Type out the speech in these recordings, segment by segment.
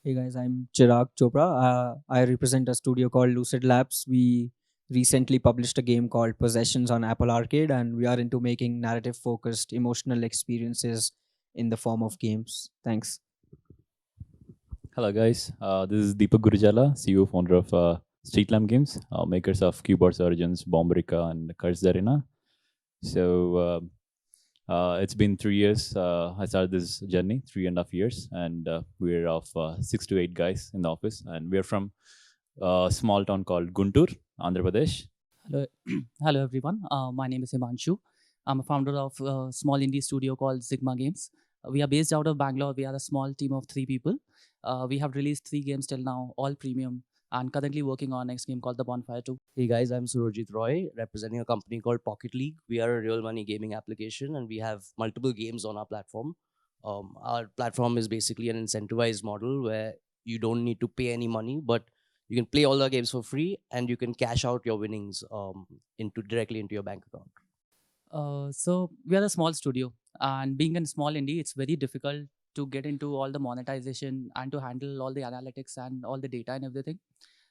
Hey guys, I'm Chirag Chopra. I represent a studio called Lucid Labs. We recently published a game called Possessions on Apple Arcade, and we are into making narrative focused emotional experiences in the form of games. Thanks. Hello, guys. This is Deepak Gurijala, CEO founder of Street Lamp Games, makers of Keyboards Origins, Bombrica, and Curse Arena. So it's been 3 years. I started this journey, 3.5 years, and we're of 6 to 8 guys in the office, and we're from a small town called Guntur, Andhra Pradesh. Hello, hello everyone. My name is Himanshu. I'm a founder of a small indie studio called Xigma Games. We are based out of Bangalore. We are a small team of 3 people. We have released 3 games till now, all premium, and currently working on next game called The Bonfire 2. Hey guys, I'm Surojit Roy, representing a company called Pocketleague. We are a real money gaming application and we have multiple games on our platform. Our platform is basically an incentivized model where you don't need to pay any money, but you can play all our games for free and you can cash out your winnings into directly into your bank account. So we are a small studio, and being a small indie, it's very difficult to get into all the monetization and to handle all the analytics and all the data and everything.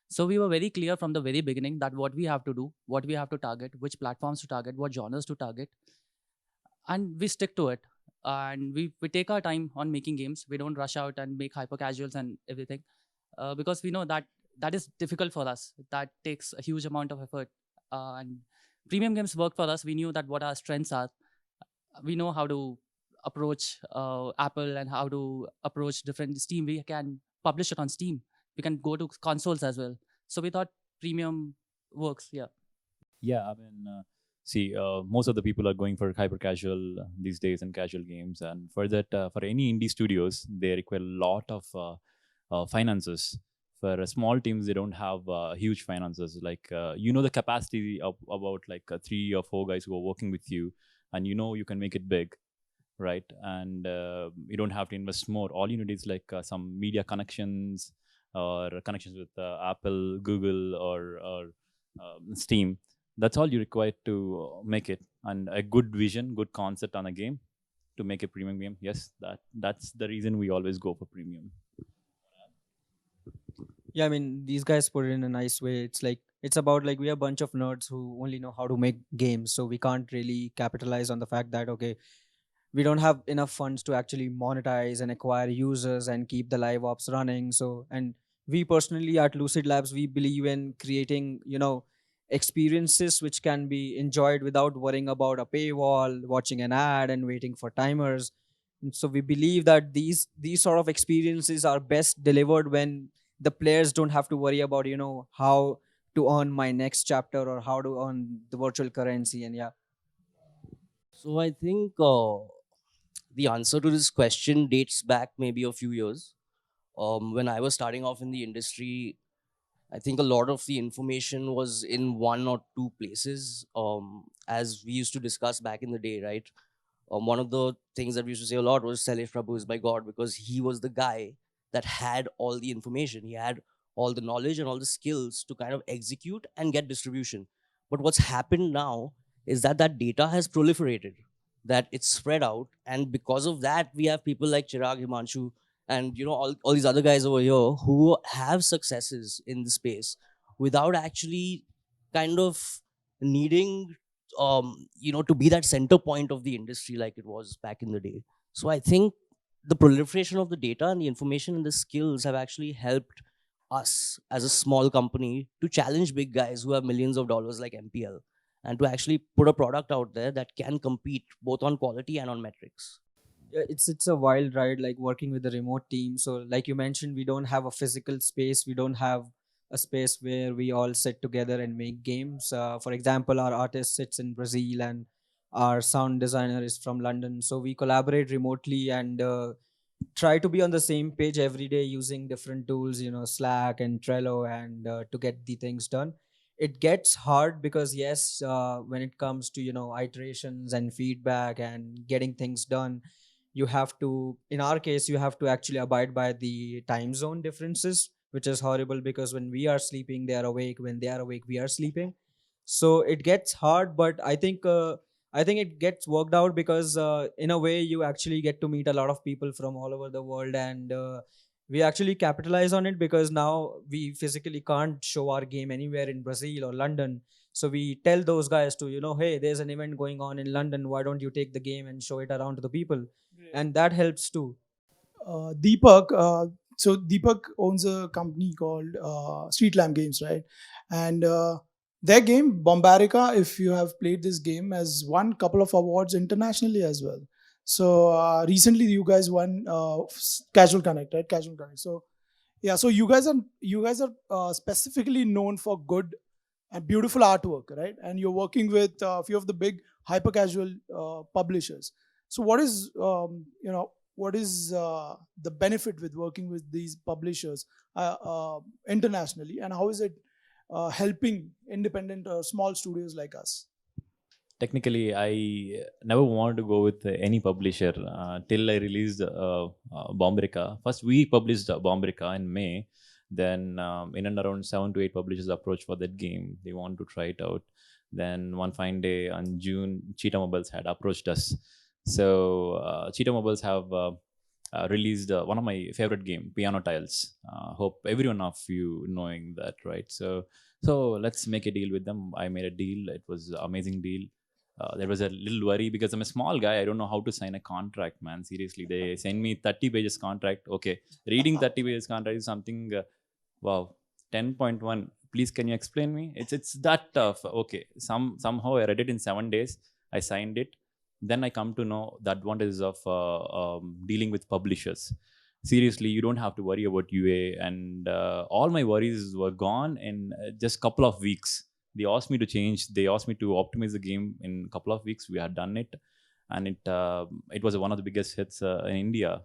So we were very clear from the very beginning that what we have to do, what we have to target, which platforms to target, what genres to target, and we stick to it. And we take our time on making games. We don't rush out and make hyper casuals and everything, because we know that that is difficult for us. That takes a huge amount of effort. And premium games work for us. We knew that what our strengths are. We know how to approach Apple and how to approach different Steam. We can publish it on Steam. We can go to consoles as well. So we thought premium works. Yeah. Yeah, I mean, see, most of the people are going for hyper casual these days and casual games, and for that, for any indie studios, they require a lot of finances. For small teams, they don't have huge finances. Like the capacity of about like 3 or 4 guys who are working with you, and you can make it big, right? And you don't have to invest more. All you need is like some media connections or connections with Apple, Google, or Steam. That's all you require to make it, and a good vision, good concept on a game to make a premium game. Yes, that's the reason we always go for premium. Yeah, I mean, these guys put it in a nice way. It's about like we are a bunch of nerds who only know how to make games, so we can't really capitalize on the fact that okay, we don't have enough funds to actually monetize and acquire users and keep the live ops running. So, and we personally at Lucid Labs, we believe in creating experiences which can be enjoyed without worrying about a paywall, watching an ad and waiting for timers. And so we believe that these sort of experiences are best delivered when the players don't have to worry about how to earn my next chapter or how to earn the virtual currency. And yeah. So I think the answer to this question dates back maybe a few years. When I was starting off in the industry, I think a lot of the information was in one or two places. As we used to discuss back in the day, right? One of the things that we used to say a lot was Sailesh Prabhu is by God because he was the guy that had all the information. He had all the knowledge and all the skills to kind of execute and get distribution. But what's happened now is that that data has proliferated, that it's spread out. And because of that, we have people like Chirag, Himanshu, and all these other guys over here who have successes in the space without actually kind of needing to be that center point of the industry like it was back in the day. So I think the proliferation of the data and the information and the skills have actually helped us as a small company to challenge big guys who have millions of dollars like MPL and to actually put a product out there that can compete both on quality and on metrics. Yeah, it's a wild ride, like working with a remote team. So like you mentioned, we don't have a physical space, we don't have a space where we all sit together and make games. For example, our artist sits in Brazil and our sound designer is from London, so we collaborate remotely and try to be on the same page every day using different tools, Slack and Trello, and to get the things done. It gets hard because yes, when it comes to iterations and feedback and getting things done, you have to, in our case, you have to actually abide by the time zone differences, which is horrible because when we are sleeping they are awake, when they are awake we are sleeping. So it gets hard, but I think it gets worked out because in a way you actually get to meet a lot of people from all over the world, and we actually capitalize on it because now we physically can't show our game anywhere in Brazil or London. So we tell those guys to, hey, there's an event going on in London. Why don't you take the game and show it around to the people? Great. And that helps too. Deepak, so Deepak owns a company called Street Lamp Games, right? And their game, Bombarica, if you have played this game, has won a couple of awards internationally as well. So recently you guys won Casual Connect, right? Casual Connect. So yeah, so you guys are specifically known for good and beautiful artwork, right? And you're working with a few of the big hyper casual publishers. So what is the benefit with working with these publishers internationally, and how is it helping independent or small studios like us? Technically, I never wanted to go with any publisher till I released Bombrica. First, we published Bombrica in May. Then, in and around 7 to 8 publishers approached for that game. They want to try it out. Then, one fine day on June, Cheetah Mobiles had approached us. So, Cheetah Mobiles have released one of my favorite game, Piano Tiles. Hope everyone of you knowing that, right? So let's make a deal with them. I made a deal. It was an amazing deal. There was a little worry because I'm a small guy. I don't know how to sign a contract, man. Seriously, they send me 30 pages contract. Okay, reading 30 pages contract is something. Wow, 10.1. Please, can you explain me? It's that tough. Okay, somehow I read it in 7 days. I signed it. Then I come to know the advantages of dealing with publishers. Seriously, you don't have to worry about UA, and all my worries were gone in just couple of weeks. They asked me to change. They asked me to optimize the game in a couple of weeks. We had done it, and it was one of the biggest hits in India,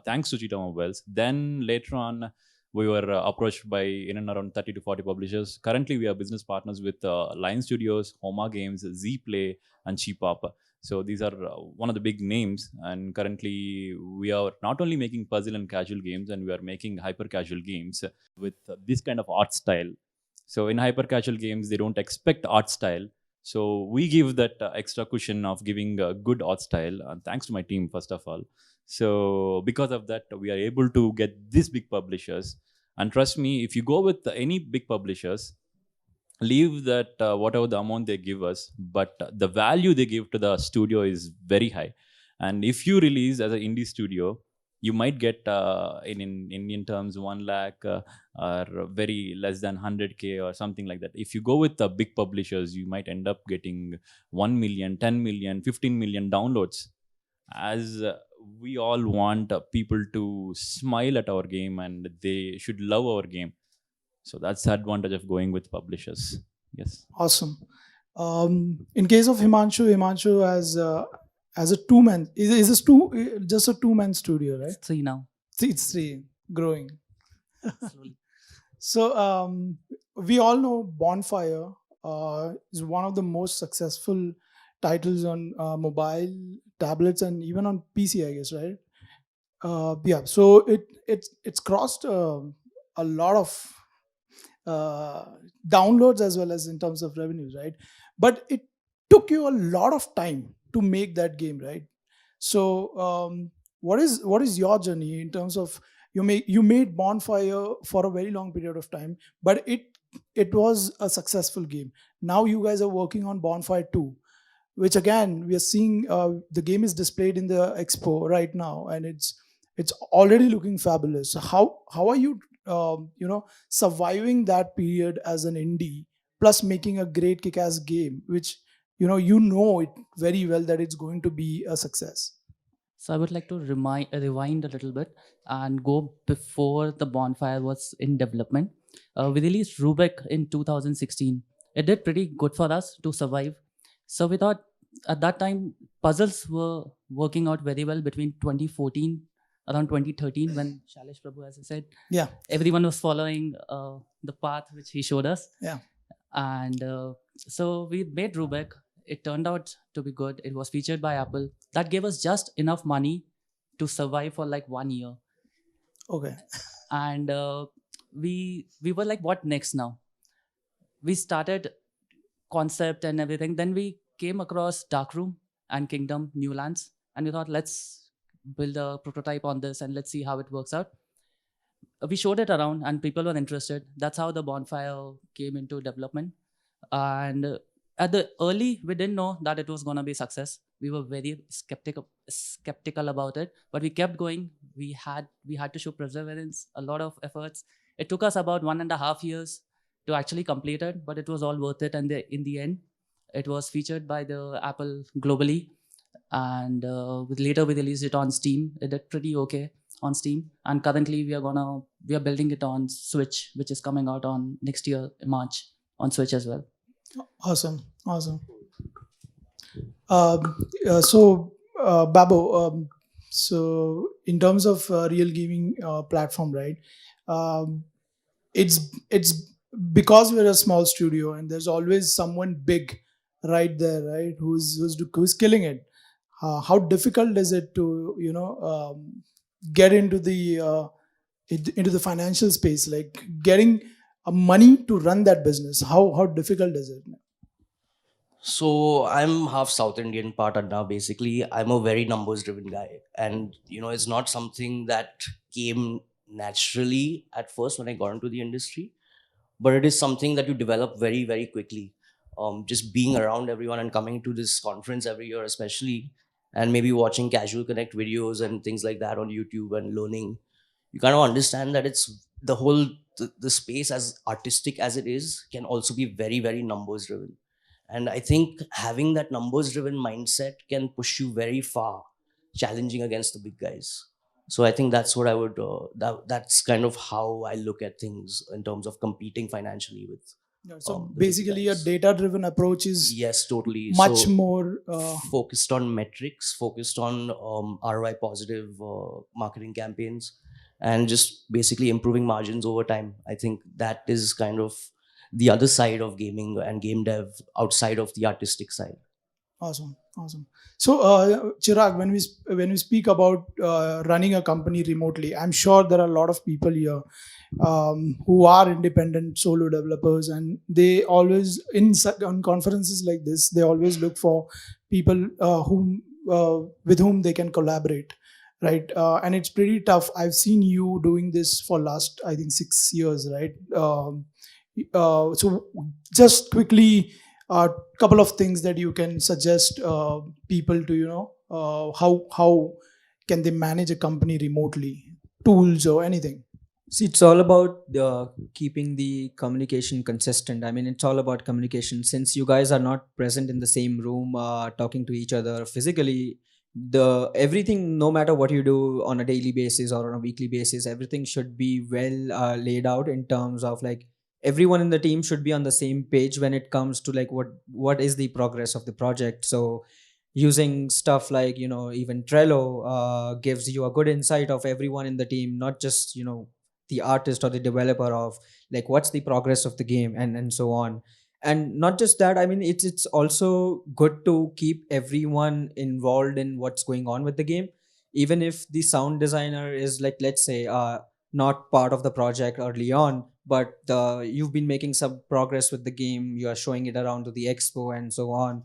thanks to Cheetah Mobiles. Then later on, we were approached by in and around 30 to 40 publishers. Currently, we are business partners with Lion Studios, Homa Games, Z Play, and Cheapop. So these are one of the big names, and currently we are not only making puzzle and casual games, and we are making hyper casual games with this kind of art style. So in hyper casual games, they don't expect art style. So we give that extra cushion of giving a good art style, and thanks to my team, first of all. So because of that, we are able to get these big publishers. And trust me, if you go with any big publishers, leave that whatever the amount they give us, but the value they give to the studio is very high. And if you release as an indie studio, you might get in Indian terms 1 lakh or very less than 100K or something like that. If you go with the big publishers, you might end up getting 1 million, 10 million, 15 million downloads. As we all want people to smile at our game and they should love our game. So that's the advantage of going with publishers. Yes. Awesome. In case of Himanshu has a two-man. Is this just a two-man studio, right? It's 3 now. It's 3 growing. Slowly. So we all know Bonfire is one of the most successful titles on mobile, tablets, and even on PC, I guess, right? Yeah. So it's crossed a lot of downloads as well as in terms of revenues, right? But it took you a lot of time to make that game, right? So what is your journey in terms of you made Bonfire for a very long period of time, but it was a successful game. Now you guys are working on Bonfire 2, which again we are seeing the game is displayed in the expo right now, and it's already looking fabulous. So how are you surviving that period as an indie, plus making a great kick-ass game, which you know it very well that it's going to be a success? So I would like to rewind a little bit and go before the Bonfire was in development. We released Rubik in 2016. It did pretty good for us to survive. So we thought at that time puzzles were working out very well between 2014 around 2013 when Shailesh Prabhu, as I said, Yeah. everyone was following the path which he showed us. Yeah. And so we made Rubik. It turned out to be good. It was featured by Apple. That gave us just enough money to survive for like 1 year. Okay. And we were like, what next now? We started concept and everything. Then we came across Darkroom and Kingdom Newlands, and we thought, let's build a prototype on this and let's see how it works out. we showed it around and people were interested. That's how the bonfire came into development. And at the early, we didn't know that it was going to be success. We were very skeptical about it, but we kept going. We had to show perseverance, a lot of efforts. It took us about 1.5 years to actually complete it, but it was all worth it. And in the end, it was featured by the Apple globally, and later we released it on Steam. It did pretty okay on Steam, and currently we are building it on Switch, which is coming out on next year March on Switch as well. Awesome. Babo, so in terms of real gaming platform, right? It's because we're a small studio and there's always someone big right there, right? Who's killing it. How difficult is it to get into the financial space, like getting money to run that business? How difficult is it? So I'm half South Indian, part Adna. Basically, I'm a very numbers driven guy, and it's not something that came naturally at first when I got into the industry, but it is something that you develop very very quickly. Just being around everyone and coming to this conference every year, especially, and maybe watching Casual Connect videos and things like that on YouTube and learning, you kind of understand that it's the whole the space, as artistic as it is, can also be very very numbers driven. And I think having that numbers driven mindset can push you very far, challenging against the big guys. So I think that's what I would that's kind of how I look at things in terms of competing financially with So the big basically, a guys. data driven approach is Yes, totally. much So more focused on metrics, focused on ROI positive marketing campaigns, and just basically improving margins over time. I think that is kind of the other side of gaming and game dev outside of the artistic side. awesome. So Chirag, when we speak about running a company remotely, I'm sure there are a lot of people here who are independent solo developers, and they always on conferences like this, they always look for people with whom they can collaborate, right? And it's pretty tough. I've seen you doing this for last, I think, 6 years, right? So just quickly, a couple of things that you can suggest people to how can they manage a company remotely, tools or anything. See, it's all about keeping the communication consistent. I mean, it's all about communication. Since you guys are not present in the same room, talking to each other physically, the everything, no matter what you do on a daily basis or on a weekly basis, everything should be well laid out in terms of like everyone in the team should be on the same page when it comes to like what is the progress of the project. So using stuff like even Trello gives you a good insight of everyone in the team, not just the artist or the developer, of like what's the progress of the game and so on. And not just that, I mean, it's also good to keep everyone involved in what's going on with the game, even if the sound designer is like, let's say, not part of the project early on, but you've been making some progress with the game, you are showing it around to the expo and so on.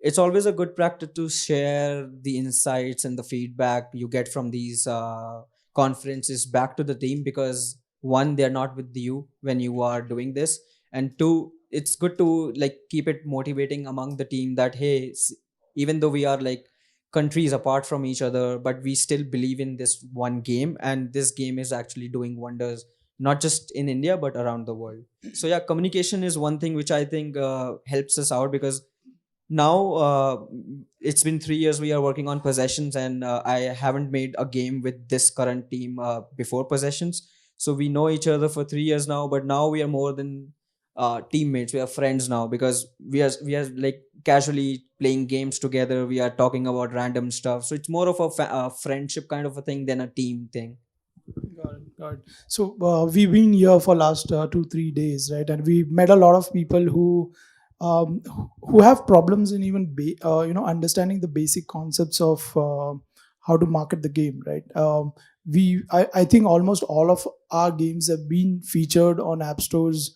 It's always a good practice to share the insights and the feedback you get from these conferences back to the team, because one, they're not with you when you are doing this, and two, it's good to like keep it motivating among the team that hey, even though we are like countries apart from each other, but we still believe in this one game, and this game is actually doing wonders not just in India but around the world. So yeah, communication is one thing which I think helps us out, because now it's been 3 years we are working on Possessions, and I haven't made a game with this current team before Possessions. So we know each other for 3 years now, but now we are more than teammates, we are friends now, because we are like casually playing games together, we are talking about random stuff. So it's more of a friendship kind of a thing than a team thing. Got it. So we've been here for last 2-3 days, right? And we met a lot of people who have problems in even understanding the basic concepts of how to market the game, right? I think almost all of our games have been featured on app stores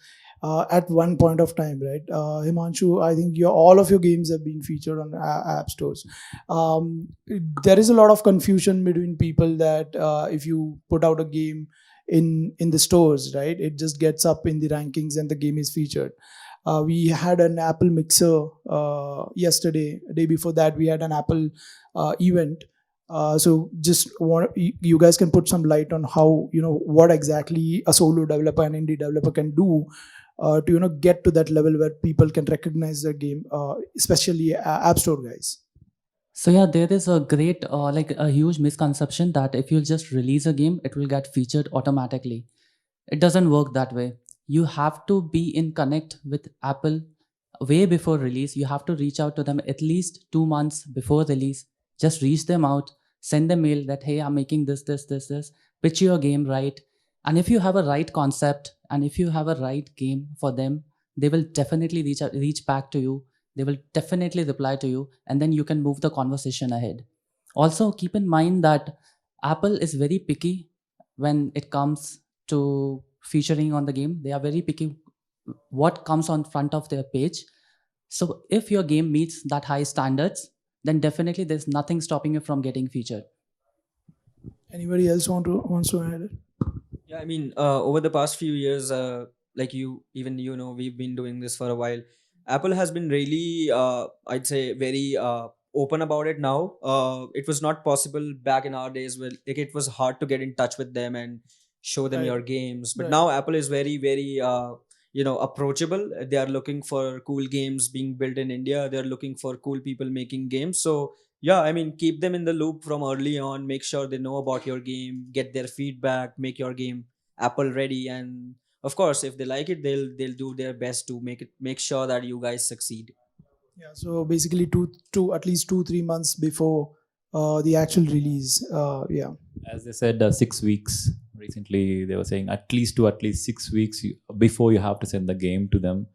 at one point of time, right? Himanshu, I think all of your games have been featured on app stores. There is a lot of confusion between people that if you put out a game, in the stores, right? It just gets up in the rankings and the game is featured. We had an Apple mixer yesterday. A day before that, we had an Apple event. So just you guys can put some light on how, what exactly a solo developer and indie developer can do to get to that level where people can recognize the game, especially App Store guys. So yeah, there is a great, like a huge misconception that if you just release a game, it will get featured automatically. It doesn't work that way. You have to be in connect with Apple way before release. You have to reach out to them at least 2 months before release. Just reach them out, send them mail that, hey, I'm making this, pitch your game right. And if you have a right concept and if you have a right game for them, they will definitely reach back to you. They will definitely reply to you, and then you can move the conversation ahead. Also, keep in mind that Apple is very picky when it comes to featuring on the game. They are very picky what comes on front of their page. So if your game meets that high standards, then definitely there's nothing stopping you from getting featured. Anybody else wants to add it? Yeah, I mean, over the past few years, like we've been doing this for a while. Apple has been really, I'd say, very open about it now. It was not possible back in our days where like it was hard to get in touch with them and show them Right. your games. But Right. now Apple is very, very, approachable. They are looking for cool games being built in India. They're looking for cool people making games. So yeah, I mean, keep them in the loop from early on. Make sure they know about your game, get their feedback, make your game Apple ready, and of course, if they like it, they'll do their best to make sure that you guys succeed. Yeah. So basically, two at least 2-3 months before the actual release. Yeah. As they said, 6 weeks. Recently, they were saying at least 6 weeks before you have to send the game to them.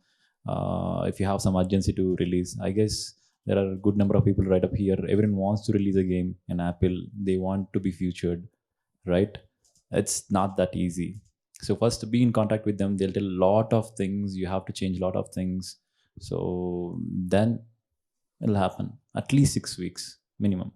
If you have some urgency to release, I guess there are a good number of people right up here. Everyone wants to release a game in Apple. They want to be featured, right? It's not that easy. So first, be in contact with them. They'll tell a lot of things. You have to change a lot of things. So then it'll happen. At least 6 weeks minimum.